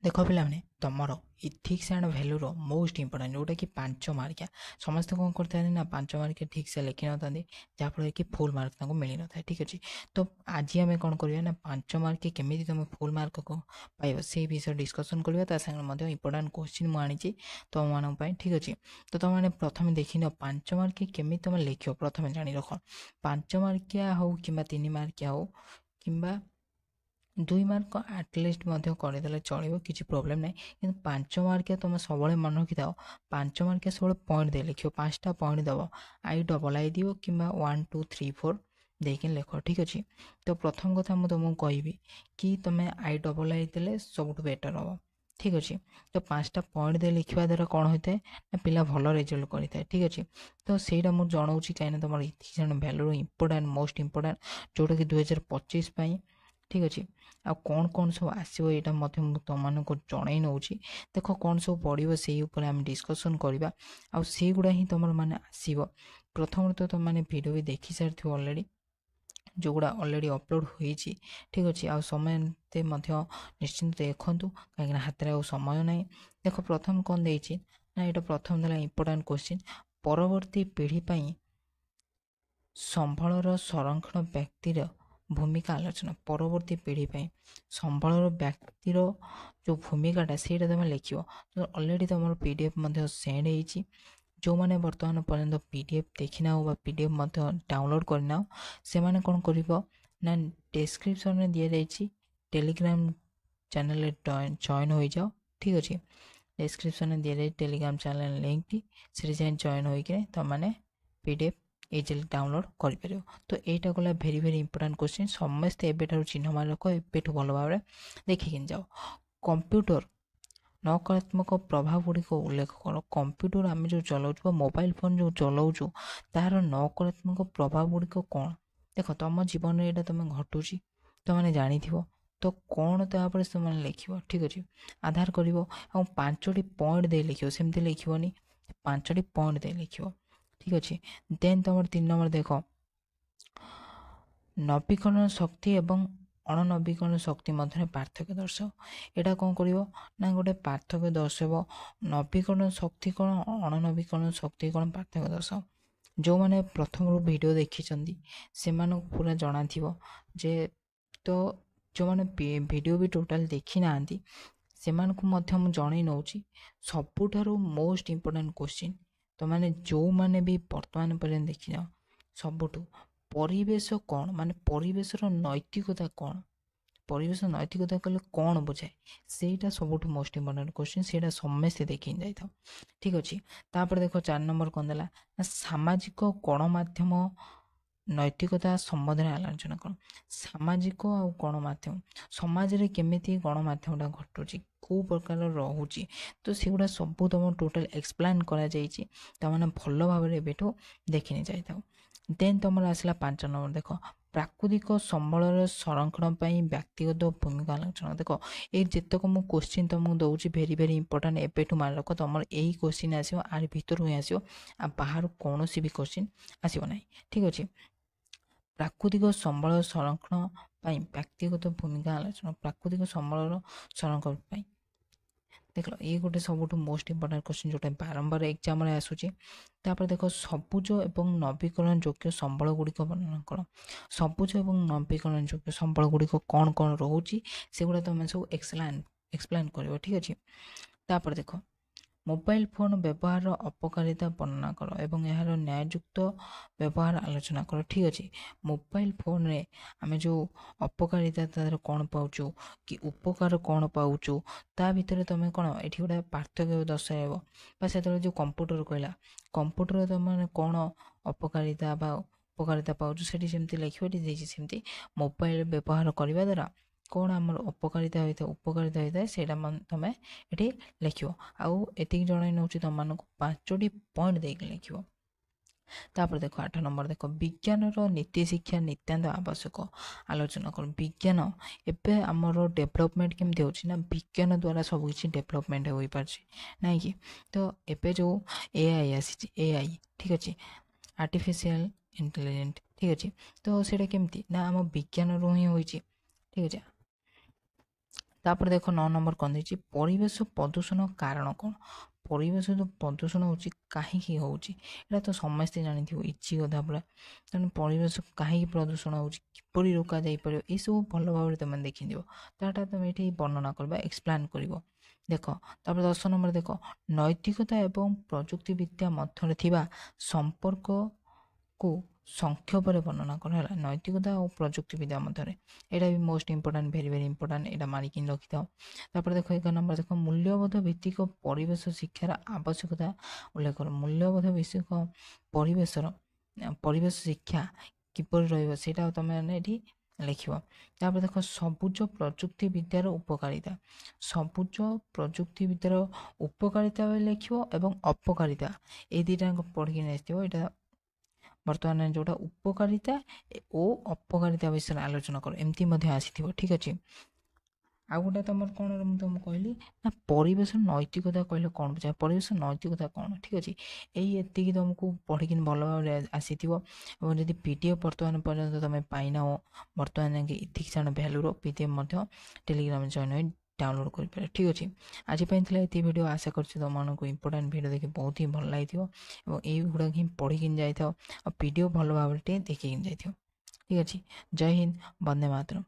देख पे तुमर इथिक्स एंड भैल्यूर मोस्ट इंपोर्टां जोटा कि 5 मार्किया समस्त कौन करते हैं ना 5 मार्किया ठीक से लिखि न था जहाँफल कि फुल मार्क मिल न था। ठीक अच्छे तो आज आम कौन करवा ना 5 मार्क केमी तुम फुल मार्क को पाइब से विषय डिस्कसन करवा सागे इंपोर्टां क्वेश्चन मुझे तुम मान। ठीक अच्छे तो तुमने प्रथम देख न 5 मार्क केमी तुम लिख प्रथम जाणी रख 5 मार्किया हो कि 3 मार्किया हो कि 2 मार्क आटलिस्ट करदेले चलो किसी प्रोब्लेम ना कि 5 मार्किया तुम सब मन रखी था 5 मार्किया सब पॉइंट दे लिख 5टा पॉइंट दब आई दिव कि 1 2 3 4 देख लिख। ठीक अच्छे तो प्रथम कथा मुझे तुमको कहि कि तुम्हें आई देले सब बेटर हम। ठीक अच्छे तो 5टा पॉइंट दे लिखा द्वारा कौन होता है ना पिला भल रिजल्ट करता है। ठीक अच्छे तो सहीटा मुझे जनाऊँगी कहीं तुम इथिक्स भैल्यूर इंपोर्टां मोस्ट इंपोर्टां जोटा कि 2025 ठीक अच्छे आ कौन कौन सब आसो यहाँ तुमको जन नौची देख कौन सब पड़ो से आम डिस्कसन करवा आउ गुड़ा ही तुम मैंने आसो। प्रथम तो तुम मैंने वीडियो भी देखी सारी अलरेडी जो गुड़ा अलरेडी अपलोड होती। ठीक अच्छे आ समय निश्चिंत देखूँ कहीं हाथ में समय ना। देख प्रथम कौन देती ना यहाँ प्रथम देला इंपोर्टां क्वेश्चन परवर्ती पीढ़ी संबलर संरक्षण व्यक्तिर भूमिका आलोचना परवर्ती पीढ़ी संबलर व्यक्तिर जो भूमिकाटा से तुम लिख अलरेडी तुम पीडीएफ सेंड हो जो मैंने बर्तमान पर्यटन पीडीएफ देखना पीडीएफ डाउनलोड करना से मैंने कौन कर ना डिस्क्रिप्शन में दि जाइए टेलीग्राम चैनल जॉइन हो जाओ। ठीक अच्छे डिस्क्रिप्शन में दि जाए टेलीग्राम चैनल लिंक टी से जॉइन होकर तुमने पीडीएफ इजिली डाउनलोड कर। तो यहाँ गला भेरी भेरी इंपोर्टां क्वेश्चन समस्ते एबेठार चिन्ह मार रख एबेठू भल भाव देखिए जाओ। कंप्यूटर नकारात्मक प्रभाव गुड़िक उल्लेख कर कंप्यूटर आम जो चलाऊ मोबाइल फोन जो चलाऊ तार नकारात्मक प्रभाव गुड़िक कौन देख तुम जीवन में यहाँ तुम घटुची तुमने जानी तो कौन तापर तुम लिख। ठीक अच्छे आधार कर 5टी पॉइंट दे लिख सेमती लिखनी 5टी पॉइंट दे लिख। ठीक अच्छे देन तुम 3 नंबर देख नवीकरण शक्ति एवं अणनवीकरण शक्ति मध्य पार्थक्य दर्शाओ। यहाँ कौन कर ना गोटे पार्थक्य दर्शाव नवीकरण शक्ति कौन अणनवीकरण शक्ति कौन पार्थक्य दर्शाओ। जो मैंने प्रथम वीडियो देखी से पूरा जाना जे तो जो मैंने वीडियो भी टोटाल देखी ना से जन नौची सबुठारु मोस्ट इंपोर्टां क्वेश्चन तो मैंने जो मैंने भी वर्तमान पर्यटन देखी ना सबुठू परिवेश कौन माने परिवेशर नैतिकता कौन परिवेश नैतिकता कहले कौन बुझाए सेटा सबुठ मोस्ट इंपोर्टां क्वेश्चन से समस्ते देखी जाता। ठीक अच्छे तापर देख 4 नंबर कौन देला सामाजिक गणमाध्यम नैतिकता संबंध में आलोचना कर सामाजिक आ गणमाध्यम समाज रे केमिति गणमाध्यमटा घटुची कौ प्रकार रोचे तो सेगुड़ा सब तुम टोटाल एक्सप्लेन करा जाइए तुमने भल भाव एबेठू देखी नहीं जाता। देन तुम आसला 5 नंबर देख प्राकृतिक संबलर संरक्षण व्यक्तिगत भूमिका आलोचना देख ये जितक मु क्वेश्चन तुमको दौर भेरी भेरी इंपोर्टां एबेठू मान रख तुम यही क्वेश्चन आसो आर भर ही आसो आ बाहर कौन भी क्वेश्चन आसो ना। ठीक अच्छे प्राकृतिक संबल संरक्षण व्यक्तिगत भूमिका आलोचना प्राकृतिक संबलर संरक्षण देख ये गोटे सब मोस्ट इंपोर्टां क्वेश्चन जोटा बारंबार एग्जाम आसूची। तापर देख सबुज एवं नवीकरण योग्य संबल गुड़िक वर्णना कर सबुज एवं नवीकरण योग्य संबल गुड़िक कौन कौन रोचे से गुड़ा तुम सब एक्सप्लेन कर। ठीक अच्छे तापर देख मोबाइल फोन व्यवहार अपकारिता वर्णना कर एवं यार न्यायुक्त व्यवहार आलोचना कर। ठीक अच्छे मोबाइल फोन रे आमे जो अपकारिता तार कौन पाचु कि उपकार कौन पाचु ता भितर तुम कौन ये गोटे पार्थक्य दर्शाइब से जो कंप्यूटर कहला कंप्यूटर तुम कौन अपकारिता उपकारिता पाचु से लिखी सेमती मोबाइल व्यवहार करने द्वारा कौन आम अपकारिता होता है उपकारिता होता है से तुम ये लिख आउ एति जन नौ तुम 5टी पॉइंट देख लिख। तापर देख 8 नंबर देख विज्ञान नीति शिक्षा नितांत आवश्यक आलोचना कर विज्ञान एवं आमर डेभलपमेंट केमती हो विज्ञान द्वारा सबकि डेभलपमेंट हो पार ना कि तो एबे जो एआई आसी एआई ठीक अच्छे आर्टिफिशियल इंटेलिजेंट ठीक अच्छे तो सेटा केमती ना आम विज्ञान रू ही हो। ठीक अच्छे ତାପରେ ଦେଖ 9 ନମ୍ବର କ'ଣ ଦେଇଛି, ପରିବେଶ ପ୍ରଦୂଷଣ କାରଣ କ'ଣ। ପରିବେଶ ଯେଉଁ ପ୍ରଦୂଷଣ ହେଉଛି କାହିଁକି ହେଉଛି, ଏଇଟା ତ ସମସ୍ତେ ଜାଣିଥିବ, ଇଜି କଥା ପୁରା। ତେଣୁ ପରିବେଶ କାହିଁକି ପ୍ରଦୂଷଣ ହେଉଛି, କିପରି ରୋକାଯାଇପାରିବ, ଏସବୁ ଭଲ ଭାବରେ ତୁମେ ଦେଖିଯିବ। ତାଟା ତୁମେ ଏଠି ବର୍ଣ୍ଣନା କରିବା, ଏକ୍ସପ୍ଲେନ୍ କରିବ। ଦେଖ ତାପରେ 10 ନମ୍ବର ଦେଖ, ନୈତିକତା ଏବଂ ପ୍ରଯୁକ୍ତିବିଦ୍ୟା ମଧ୍ୟରେ ଥିବା ସମ୍ପର୍କକୁ ସଂକ୍ଷେପରେ ବର୍ଣ୍ଣନା କର ହେଲା। ନୈତିକତା ଓ ପ୍ରଯୁକ୍ତିବିଦ୍ୟା ମଧ୍ୟରେ, ଏଇଟା ବି most important, very very important, ଏଇଟା ମାରିକି ରଖିଥାଅ। ତାପରେ ଦେଖ 11 ନମ୍ବର ଦେଖ, ମୂଲ୍ୟବୋଧ ଭିତ୍ତିକ ପରିବେଶ ଶିକ୍ଷାର ଆବଶ୍ୟକତା ଉଲ୍ଲେଖ କର। ମୂଲ୍ୟବୋଧ ଭିତ୍ତିକ ପରିବେଶ ଶିକ୍ଷା କିପରି ରହିବ ସେଇଟା ତମେ ଏଠି ଲେଖିବ। ତାପରେ ଦେଖ, ସବୁଜ ପ୍ରଯୁକ୍ତିବିଦ୍ୟାର ଉପକାରିତା। ସବୁଜ ପ୍ରଯୁକ୍ତିବିଦ୍ୟାର ଉପକାରିତା ଲେଖିବ ଏବଂ ଅପକାରିତା, ଏଇ ଦୁଇଟାଙ୍କ ପଢ଼ିକି ନେଇଥିବ। ଏଇଟା ବର୍ତ୍ତମାନ ଯେଉଁଟା ଉପକାରିତା ଓ ଅପକାରିତା ବିଷୟରେ ଆଲୋଚନା କର, ଏମିତି ମଧ୍ୟ ଆସିଥିବ, ଠିକ୍ ଅଛି। ଆଉ ଗୋଟେ ତମର କ'ଣ ମୁଁ ତମକୁ କହିଲି ନା, ପରିବେଶ ନୈତିକତା କହିଲେ କ'ଣ ବୁଝାଏ, ପରିବେଶ ନୈତିକତା କ'ଣ, ଠିକ୍ ଅଛି। ଏତିକି ତମକୁ ପଢ଼ିକି ଭଲ ଭାବରେ ଆସିଥିବ। ଏବଂ ଯଦି PDF ବର୍ତ୍ତମାନ ପର୍ଯ୍ୟନ୍ତ ତମେ ପାଇନାହ, ବର୍ତ୍ତମାନ ଯାଇକି ଇଥିକ୍ସ ଆଣ୍ଡ ଭ୍ୟାଲୁର PDF ମଧ୍ୟ ଟେଲିଗ୍ରାମ ଜଏନ୍ ହୋଇ ଡାଉନଲୋଡ଼ କରିପାରିବ, ଠିକ୍ ଅଛି। ଆଜି ପାଇଁ ଥିଲା ଏତିକି ଭିଡ଼ିଓ। ଆଶା କରୁଛି ତୁମମାନଙ୍କୁ ଇମ୍ପୋର୍ଟାଣ୍ଟ ଭିଡ଼ିଓ ଦେଖି ବହୁତ ହିଁ ଭଲ ଲାଗିଥିବ ଏବଂ ଏଇଗୁଡ଼ାକ ହିଁ ପଢ଼ିକି ଯାଇଥାଉ ଆଉ PDF ଭଲ ଭାବରେ ଟିକେ ଦେଖିକି ଯାଇଥିବ, ଠିକ୍ ଅଛି। ଜୟ ହିନ୍ଦ, ବନ୍ଦେ ମାତରମ୍।